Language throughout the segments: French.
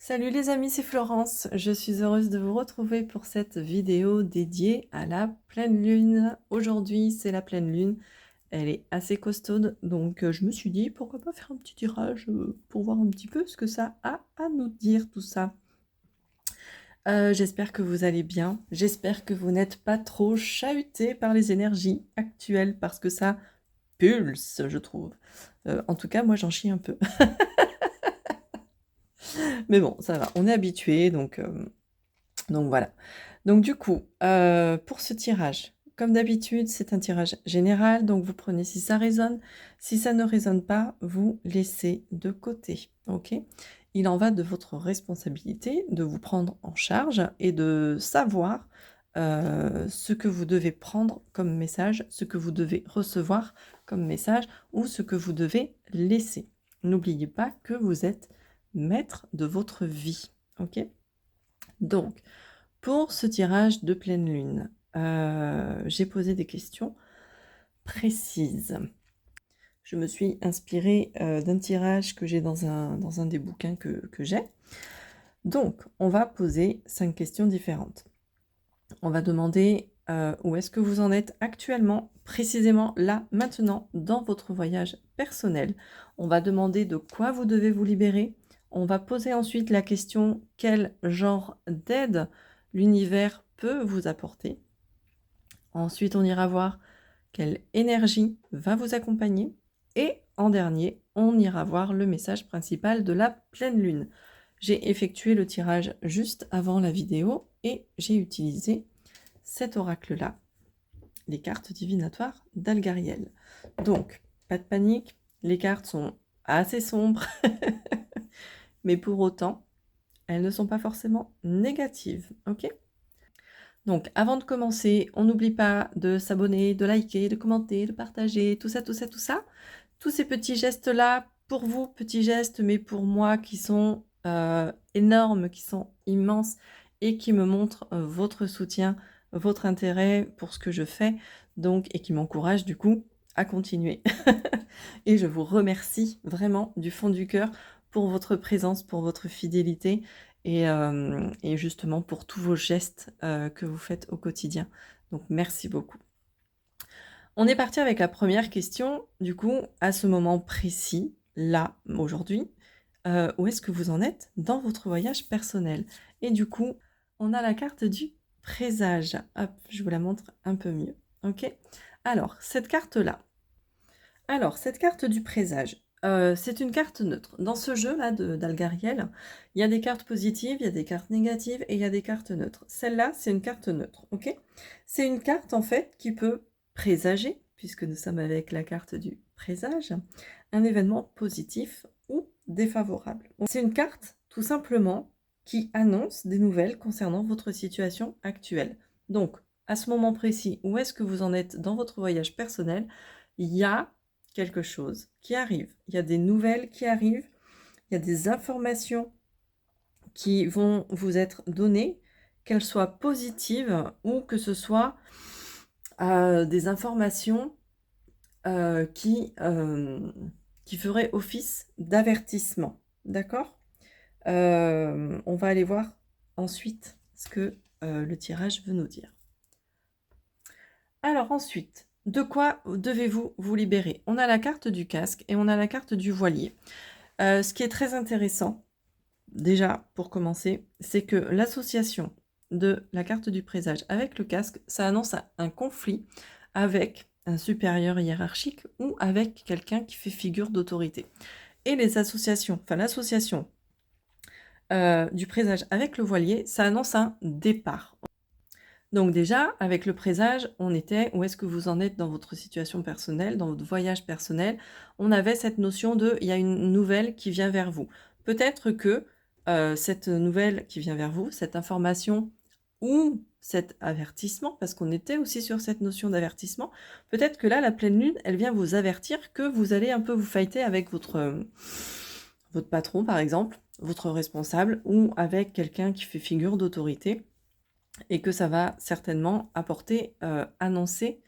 Salut les amis, c'est Florence. Je suis heureuse de vous retrouver pour cette vidéo dédiée à la pleine lune. Aujourd'hui, c'est la pleine lune. Elle est assez costaude, donc je me suis dit pourquoi pas faire un petit tirage pour voir un petit peu ce que ça a à nous dire tout ça. J'espère que vous allez bien. J'espère que vous n'êtes pas trop chahuté par les énergies actuelles parce que ça pulse, je trouve. En tout cas, moi j'en chie un peu. Mais bon, ça va, on est habitué, donc voilà. Donc du coup, pour ce tirage, comme d'habitude, c'est un tirage général, donc vous prenez si ça résonne. Si ça ne résonne pas, vous laissez de côté, ok? Il en va de votre responsabilité de vous prendre en charge et de savoir ce que vous devez prendre comme message, ce que vous devez recevoir comme message ou ce que vous devez laisser. N'oubliez pas que vous êtes maître de votre vie, ok? Donc, pour ce tirage de pleine lune, j'ai posé des questions précises. Je me suis inspirée d'un tirage que j'ai dans un des bouquins que j'ai. Donc, on va poser 5 questions différentes. On va demander où est-ce que vous en êtes actuellement, précisément là, maintenant, dans votre voyage personnel. On va demander de quoi vous devez vous libérer. On va poser ensuite la question quel genre d'aide l'univers peut vous apporter. Ensuite, on ira voir quelle énergie va vous accompagner. Et en dernier, on ira voir le message principal de la pleine lune. J'ai effectué le tirage juste avant la vidéo et j'ai utilisé cet oracle-là, les cartes divinatoires d'Algariel. Donc, pas de panique, les cartes sont assez sombres, mais pour autant, elles ne sont pas forcément négatives, ok? Donc, avant de commencer, on n'oublie pas de s'abonner, de liker, de commenter, de partager, tout ça, tout ça, tout ça. Tous ces petits gestes-là, pour vous, petits gestes, mais pour moi, qui sont énormes, qui sont immenses et qui me montrent votre soutien, votre intérêt pour ce que je fais, donc, et qui m'encouragent du coup à continuer. Et je vous remercie vraiment du fond du cœur pour votre présence, pour votre fidélité et justement pour tous vos gestes que vous faites au quotidien. Donc merci beaucoup. On est parti avec la première question, du coup, à ce moment précis, là, aujourd'hui, où est-ce que vous en êtes dans votre voyage personnel? Et du coup, on a la carte du présage. Hop, je vous la montre un peu mieux. Ok? Alors, cette carte-là. Alors, cette carte du présage, c'est une carte neutre. Dans ce jeu-là d'Algariel, il y a des cartes positives, il y a des cartes négatives et il y a des cartes neutres. Celle-là, c'est une carte neutre, ok? C'est une carte, en fait, qui peut présager, puisque nous sommes avec la carte du présage, un événement positif ou défavorable. C'est une carte, tout simplement, qui annonce des nouvelles concernant votre situation actuelle. Donc, à ce moment précis, où est-ce que vous en êtes dans votre voyage personnel? Il y a quelque chose qui arrive, il y a des nouvelles qui arrivent, il y a des informations qui vont vous être données, qu'elles soient positives ou que ce soit des informations qui feraient office d'avertissement. D'accord? On va aller voir ensuite ce que le tirage veut nous dire. Alors ensuite, de quoi devez-vous vous libérer? On a la carte du casque et on a la carte du voilier. Ce qui est très intéressant, déjà pour commencer, c'est que l'association de la carte du présage avec le casque, ça annonce un conflit avec un supérieur hiérarchique ou avec quelqu'un qui fait figure d'autorité. Et les associations, enfin l'association du présage avec le voilier, ça annonce un départ. Donc déjà, avec le présage, on était où est-ce que vous en êtes dans votre situation personnelle, dans votre voyage personnel. On avait cette notion de il y a une nouvelle qui vient vers vous. Peut-être que cette nouvelle qui vient vers vous, cette information ou cet avertissement, parce qu'on était aussi sur cette notion d'avertissement, peut-être que là, la pleine lune, elle vient vous avertir que vous allez un peu vous fighter avec votre patron, par exemple, votre responsable, ou avec quelqu'un qui fait figure d'autorité et que ça va certainement apporter, annoncer,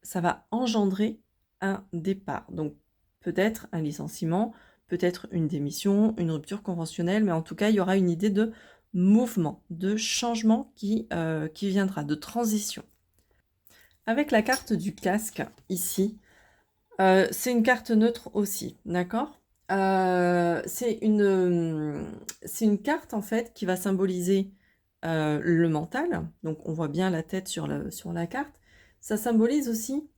ça va engendrer un départ. Donc peut-être un licenciement, peut-être une démission, une rupture conventionnelle, mais en tout cas, il y aura une idée de mouvement, de changement qui viendra, de transition. Avec la carte du casque, ici, c'est une carte neutre aussi, d'accord? C'est une carte, en fait, qui va symboliser le mental. Donc, on voit bien la tête sur la carte. Ça symbolise aussi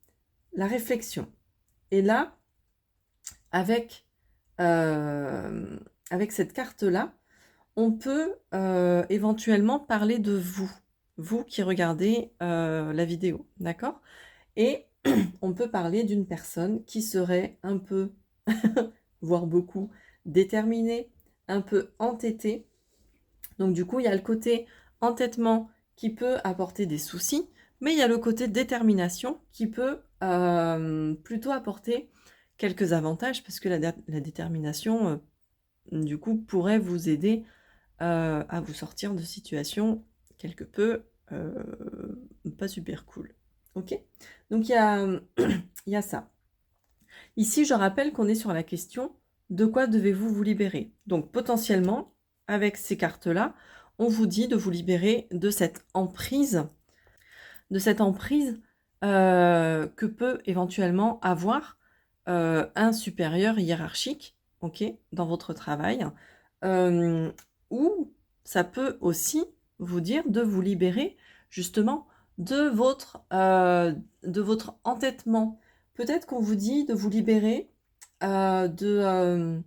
la réflexion. Et là, avec, avec cette carte-là, on peut éventuellement parler de vous qui regardez la vidéo, d'accord? Et on peut parler d'une personne qui serait un peu, voire beaucoup, déterminée, un peu entêtée. Donc du coup, il y a le côté entêtement qui peut apporter des soucis, mais il y a le côté détermination qui peut plutôt apporter quelques avantages parce que la détermination, du coup, pourrait vous aider à vous sortir de situations quelque peu pas super cool. Ok? Donc il y a ça. Ici, je rappelle qu'on est sur la question de quoi devez-vous vous libérer. Donc potentiellement, avec ces cartes-là, on vous dit de vous libérer de cette emprise que peut éventuellement avoir un supérieur hiérarchique, ok, dans votre travail, euh, ou ça peut aussi vous dire de vous libérer justement de votre entêtement. Peut-être qu'on vous dit de vous libérer de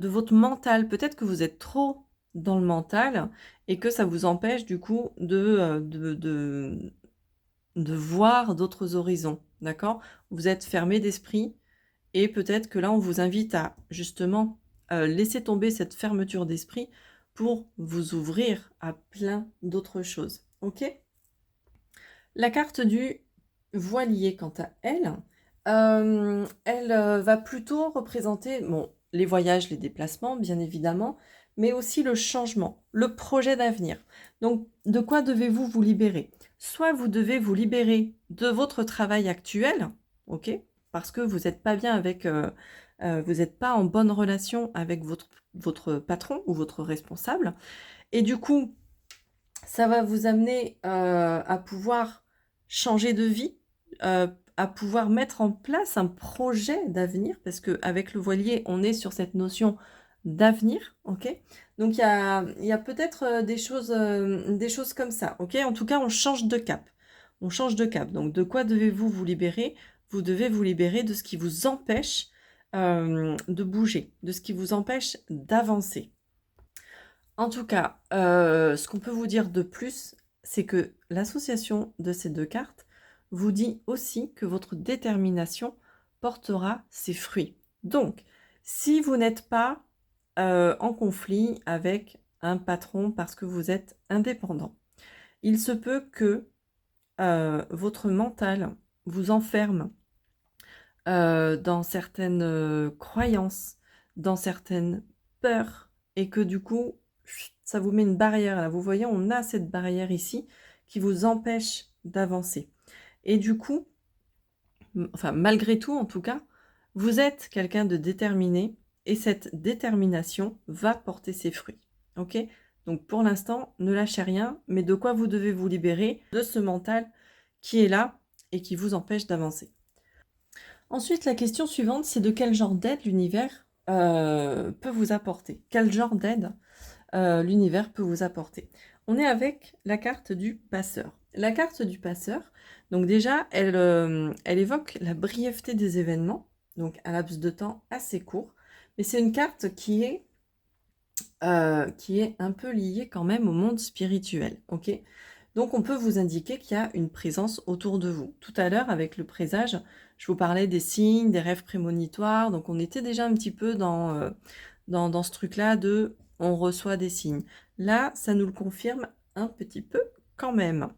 votre mental. Peut-être que vous êtes trop dans le mental et que ça vous empêche du coup de voir d'autres horizons, d'accord? Vous êtes fermé d'esprit et peut-être que là, on vous invite à justement laisser tomber cette fermeture d'esprit pour vous ouvrir à plein d'autres choses, ok? La carte du voilier, quant à elle, elle va plutôt représenter bon, les voyages, les déplacements, bien évidemment, mais aussi le changement, le projet d'avenir. Donc, de quoi devez-vous vous libérer? Soit vous devez vous libérer de votre travail actuel, ok? Parce que vous n'êtes pas bien avec, vous n'êtes pas en bonne relation avec votre patron ou votre responsable, et du coup, ça va vous amener à pouvoir changer de vie, à pouvoir mettre en place un projet d'avenir, parce qu'avec le voilier, on est sur cette notion d'avenir, ok? Donc il y a peut-être des choses comme ça, ok? En tout cas, on change de cap. On change de cap. Donc de quoi devez-vous vous libérer? Vous devez vous libérer de ce qui vous empêche de bouger, de ce qui vous empêche d'avancer. En tout cas, ce qu'on peut vous dire de plus, c'est que l'association de ces deux cartes vous dit aussi que votre détermination portera ses fruits. Donc, si vous n'êtes pas en conflit avec un patron parce que vous êtes indépendant, il se peut que votre mental vous enferme dans certaines croyances, dans certaines peurs, et que du coup, ça vous met une barrière. Là, vous voyez, on a cette barrière ici qui vous empêche d'avancer. Et du coup, enfin, malgré tout, en tout cas, vous êtes quelqu'un de déterminé, et cette détermination va porter ses fruits. Ok? Donc pour l'instant, ne lâchez rien, mais de quoi vous devez vous libérer de ce mental qui est là et qui vous empêche d'avancer. Ensuite, la question suivante, c'est de quel genre d'aide l'univers peut vous apporter? Quel genre d'aide l'univers peut vous apporter? On est avec la carte du passeur. La carte du passeur, donc déjà, elle évoque la brièveté des événements, donc un laps de temps assez court, mais c'est une carte qui est un peu liée quand même au monde spirituel, ok? Donc on peut vous indiquer qu'il y a une présence autour de vous. Tout à l'heure, avec le présage, je vous parlais des signes, des rêves prémonitoires, donc on était déjà un petit peu dans ce truc-là de on reçoit des signes. Là, ça nous le confirme un petit peu quand même.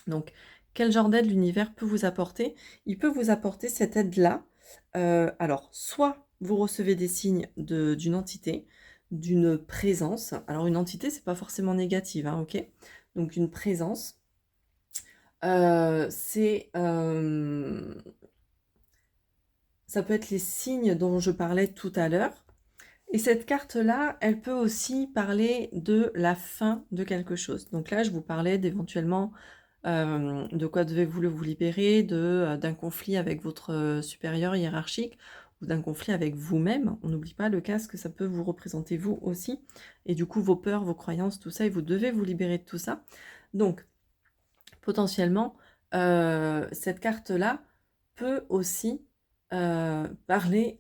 Donc, quel genre d'aide l'univers peut vous apporter? Il peut vous apporter cette aide-là. Alors, soit vous recevez des signes d'une entité, d'une présence. Alors, une entité, c'est pas forcément négative, hein, ok? Donc, une présence, c'est ça peut être les signes dont je parlais tout à l'heure. Et cette carte-là, elle peut aussi parler de la fin de quelque chose. Donc là, je vous parlais d'éventuellement de quoi devez-vous vous libérer, d'un conflit avec votre supérieur hiérarchique ou d'un conflit avec vous-même. On n'oublie pas le cas, ce que ça peut vous représenter vous aussi. Et du coup, vos peurs, vos croyances, tout ça, et vous devez vous libérer de tout ça. Donc, potentiellement, cette carte-là peut aussi parler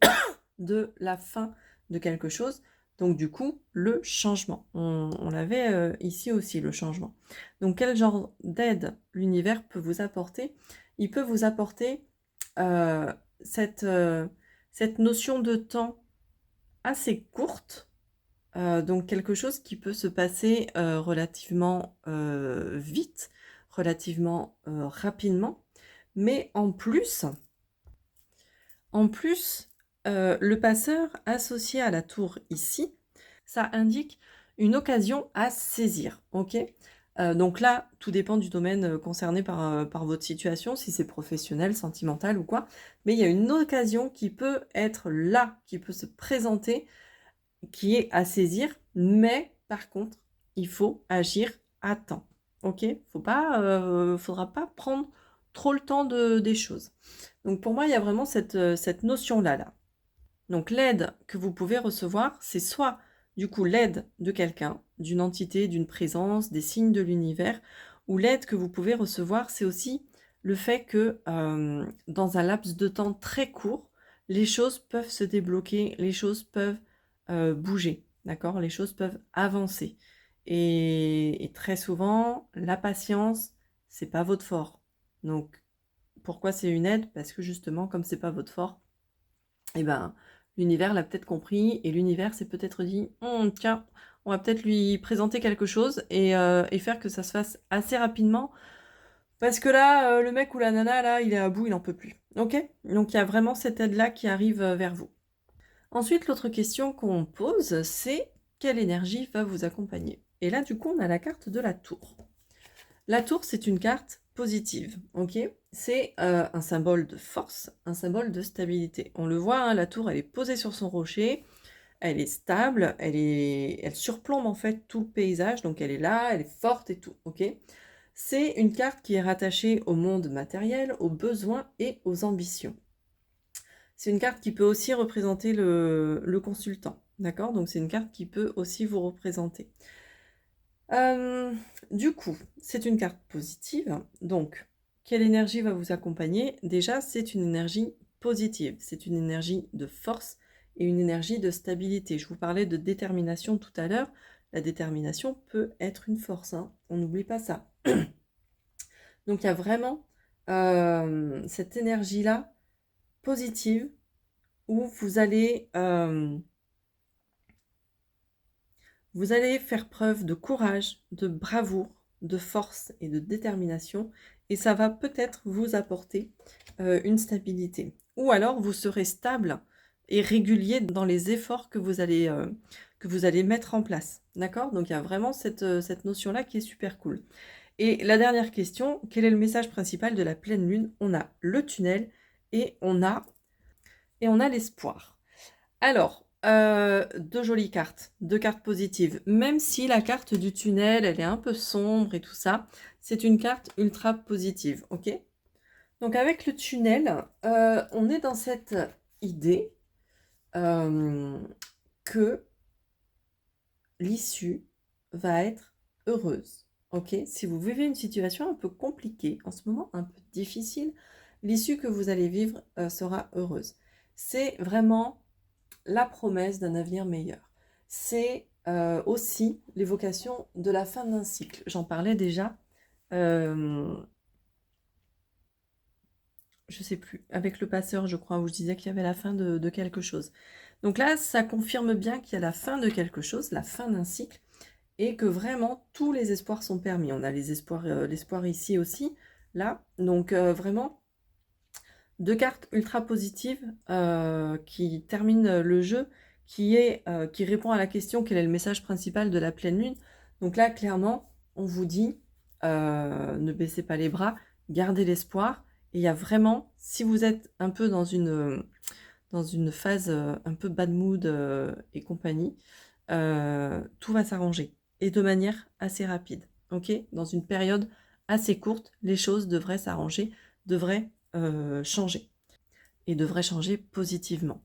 de la fin de quelque chose. Donc du coup, le changement. On l'avait ici aussi, le changement. Donc quel genre d'aide l'univers peut vous apporter? Il peut vous apporter euh, cette, euh, cette notion de temps assez courte, donc quelque chose qui peut se passer relativement vite, relativement rapidement, mais en plus, le passeur associé à la tour ici, ça indique une occasion à saisir, ok? Donc là, tout dépend du domaine concerné par votre situation, si c'est professionnel, sentimental ou quoi. Mais il y a une occasion qui peut être là, qui peut se présenter, qui est à saisir. Mais par contre, il faut agir à temps, ok? Faudra pas prendre trop le temps des choses. Donc pour moi, il y a vraiment cette notion-là, là. Donc l'aide que vous pouvez recevoir, c'est soit du coup l'aide de quelqu'un, d'une entité, d'une présence, des signes de l'univers, ou l'aide que vous pouvez recevoir, c'est aussi le fait que dans un laps de temps très court, les choses peuvent se débloquer, les choses peuvent bouger, d'accord? Les choses peuvent avancer. Et très souvent, la patience, c'est pas votre fort. Donc pourquoi c'est une aide? Parce que justement, comme c'est pas votre fort, eh ben, l'univers l'a peut-être compris et l'univers s'est peut-être dit tiens, on va peut-être lui présenter quelque chose et faire que ça se fasse assez rapidement parce que là, le mec ou la nana, là, il est à bout, il n'en peut plus. Ok? Donc il y a vraiment cette aide-là qui arrive vers vous. Ensuite, l'autre question qu'on pose, c'est quelle énergie va vous accompagner? Et là, du coup, on a la carte de la tour. La tour, c'est une carte positive, ok? C'est un symbole de force, un symbole de stabilité. On le voit, hein, la tour, elle est posée sur son rocher, elle est stable, elle surplombe en fait tout le paysage, donc elle est là, elle est forte et tout, ok? C'est une carte qui est rattachée au monde matériel, aux besoins et aux ambitions. C'est une carte qui peut aussi représenter le consultant, d'accord? Donc c'est une carte qui peut aussi vous représenter. Du coup, c'est une carte positive. Donc, quelle énergie va vous accompagner? Déjà, c'est une énergie positive. C'est une énergie de force et une énergie de stabilité. Je vous parlais de détermination tout à l'heure. La détermination peut être une force, hein. On n'oublie pas ça. Donc, il y a vraiment cette énergie-là positive où vous allez faire preuve de courage, de bravoure, de force et de détermination, et ça va peut-être vous apporter une stabilité. Ou alors vous serez stable et régulier dans les efforts que vous allez mettre en place. D'accord? Donc il y a vraiment cette notion-là qui est super cool. Et la dernière question, quel est le message principal de la pleine lune? On a le tunnel et on a l'espoir. Alors, deux jolies cartes, deux cartes positives. Même si la carte du tunnel, elle est un peu sombre et tout ça, c'est une carte ultra positive, ok? Donc avec le tunnel, on est dans cette idée que l'issue va être heureuse, ok? Si vous vivez une situation un peu compliquée, en ce moment un peu difficile, l'issue que vous allez vivre sera heureuse. C'est vraiment la promesse d'un avenir meilleur. C'est aussi l'évocation de la fin d'un cycle. J'en parlais déjà, je sais plus, avec le passeur, je crois, où je disais qu'il y avait la fin de quelque chose. Donc là, ça confirme bien qu'il y a la fin de quelque chose, la fin d'un cycle, et que vraiment tous les espoirs sont permis. On a l'espoir ici aussi, là. Donc vraiment, deux cartes ultra positives qui terminent le jeu, qui répond à la question quel est le message principal de la pleine lune. Donc là, clairement, on vous dit ne baissez pas les bras, gardez l'espoir. Et il y a vraiment, si vous êtes un peu dans une phase un peu bad mood et compagnie, tout va s'arranger et de manière assez rapide. Ok? Dans une période assez courte, les choses devraient s'arranger, devraient changer et devraient changer positivement.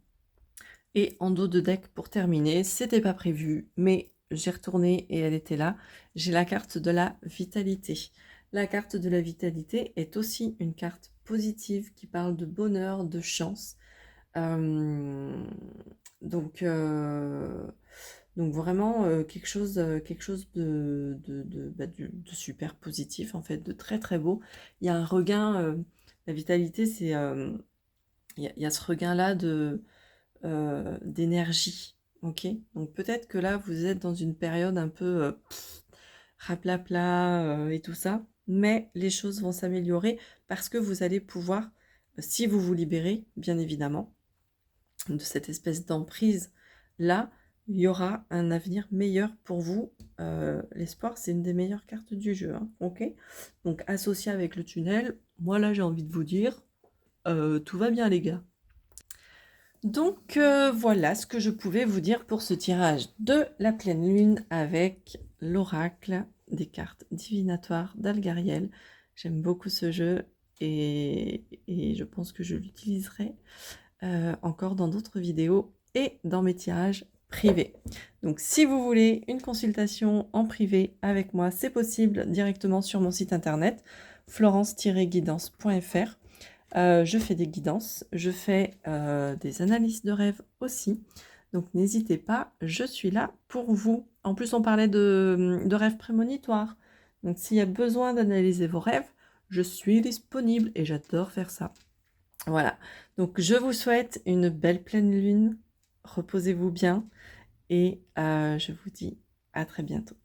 Et en dos de deck pour terminer, c'était pas prévu, mais j'ai retourné et elle était là. J'ai la carte de la vitalité. La carte de la vitalité est aussi une carte positive qui parle de bonheur, de chance. Euh, donc, euh, donc vraiment quelque chose de super positif en fait, de très très beau. Il y a un regain, la vitalité, c'est il y a ce regain-là d'énergie. Ok? Donc peut-être que là, vous êtes dans une période un peu raplapla et tout ça, mais les choses vont s'améliorer parce que vous allez pouvoir, si vous vous libérez, bien évidemment, de cette espèce d'emprise là, il y aura un avenir meilleur pour vous. L'espoir, c'est une des meilleures cartes du jeu, hein, ok? Donc associé avec le tunnel, moi là j'ai envie de vous dire, tout va bien les gars. Donc voilà ce que je pouvais vous dire pour ce tirage de la pleine lune avec l'oracle des cartes divinatoires d'Algariel. J'aime beaucoup ce jeu et je pense que je l'utiliserai encore dans d'autres vidéos et dans mes tirages privés. Donc si vous voulez une consultation en privé avec moi, c'est possible directement sur mon site internet florence-guidance.fr. Je fais des guidances, je fais des analyses de rêves aussi. Donc n'hésitez pas, je suis là pour vous. En plus, on parlait de rêves prémonitoires. Donc s'il y a besoin d'analyser vos rêves, je suis disponible et j'adore faire ça. Voilà. Donc je vous souhaite une belle pleine lune. Reposez-vous bien et je vous dis à très bientôt.